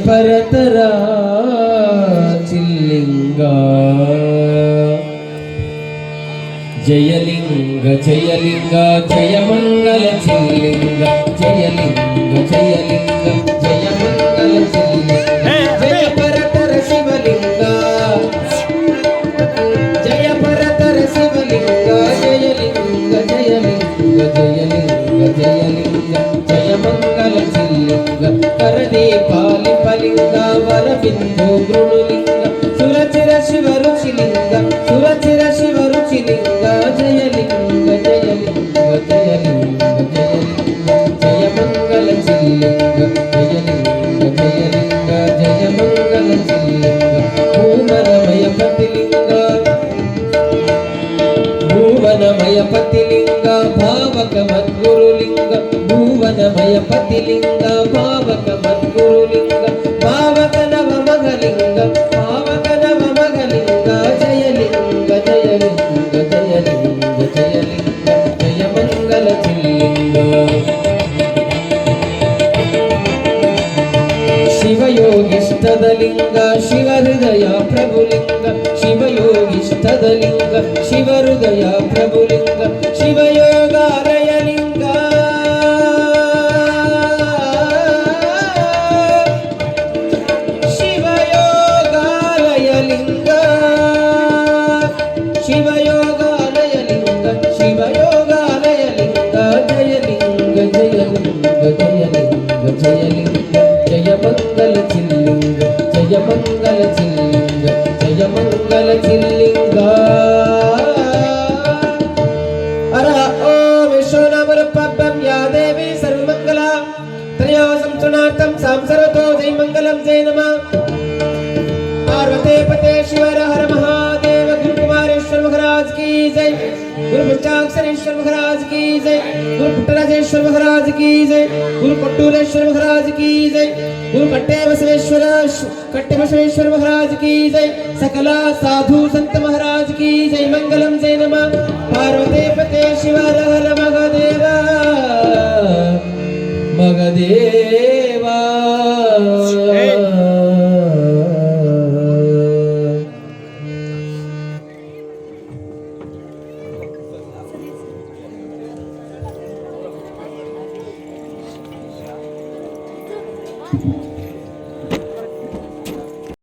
ಪರತರ ಚಿಲ್ಲಿಂಗ ಜಯಲಿಂಗ ಜಯಲಿಂಗ ಜಯ ಮಂಗಲ ಚಿಲ್ಲಿಂಗ ಜಯಲಿಂಗ ಜಯಲಿಂಗ ಜಯ ಮಂಗಲ ಚಿಲ್ಲಿಂಗ ಜಯ ಪರತರ ಶಿವಲಿಂಗ ಜಯ ಪರತರ ಶಿವಲಿಂಗ ಜಯಲಿಂಗ ಜಯಲಿಂಗ ಜಯಲಿಂಗ ಜಯಲಿಂಗ ಜಯ ಮಂಗಲ ಚಿಲ್ಲಿಂಗ ಕರದಿ ಪಾಲಿಪಲಿಂಗ ವರಬಿಂದು ಗೃಣುಲಿಂಗ ಸುರಚಿರ ಶಿವರುಚಿಲಿಂಗ ಸುರಚಿರ ಶಿವರುಚಿಲಿಂಗ ಜಯಲಿಂಗ ಜಯಲಿಂಗ ಜಯಲಿಂಗ ಜಯಲಿಂಗ ಜಯ ಮಂಗಲ ಚಿಲ್ಲಿಂಗ ಜಯಲಿಂಗ ಜಯಲಿಂಗ ಜಯ ಮಂಗಲ ಚಿಲ್ಲಿಂಗ ಭೂವನಮಯ ಪತಿಲಿಂಗ ಭುವನಮಯ ಪತಿಲಿಂಗ ಭಾವಕ ಮದ್ಗುರುಲಿಂಗ ಭುವನಮಯ ಪತಿಲಿಂಗ ಭಾವಕ ಮದ್ಗುರುಲಿಂಗ ಭಾವಕ ನವ ಮಗಲಿಂಗ ಭಾವಕ ನವ ಮಗಲಿಂಗ ಜಯಲಿಂಗ ಜಯಲಿಂಗ ಜಯಲಿಂಗ ಜಯಲಿಂಗ ಜಯ ಮಂಗಲ ಚಿಲ್ಲಿಂಗ ಶಿವಯೋಗಿಷ್ಟದಲಿಂಗ ಶಿವಹೃದಯ ಪ್ರಭುಲಿಂಗ ಶಿವಯೋಗಿಷ್ಟದಲಿಂಗ ಶಿವಹೃದಯ ಪ್ರಭುಲಿಂಗ ಶಿವಯೋಗಾಲಯ ಲಿಂಗ ಶಿವಯೋಗಾಲಯ ಲಿಂಗ ಶಿವಯೋಗಾಲಯ ಲಿಂಗ ಶಿವಯೋಗಾಲಯ ಲಿಂಗ ಜಯಲಿಂಗ ಜಯಲಿಂಗ ಜಯಲಿಂಗ ಜಯಲಿಂಗ ಜಯ ಮಂಗಲ ಚಿಲ್ಲಿಂಗ ಜಯ ಮಂಗಲ ಚಿಲ್ಲಿಂಗ ಜಯ ಮಂಗಲ ಚಿಲ್ಲಿಂಗ ಹರ ಓಂ ವಿಶ್ವನಾಮರೂಪಾಭ್ಯಾಂ ಯಾ ದೇವಿ ಸರ್ವಮಂಗಲ ತ್ರಯೋ ಸಂತುನಾರ್ಥಂ ಸಾಂಸರತೋ ಜೈ ಮಂಗಲಂ ಜೈ ನಮಃ पार्वती पते शिवर हर महादेव गुरु कुमारेश्वर महाराज की जय गुरु पंचाक्षरेश्वर महाराज की जय गुरु पुट्टराजेश्वर महाराज की जय गुरु कोट्टूरेश्वर महाराज की जय गुरु कट्टे बसवेश्वर महाराज की जय सकला साधु संत महाराज की जय मंगलम जय नमः पार्वती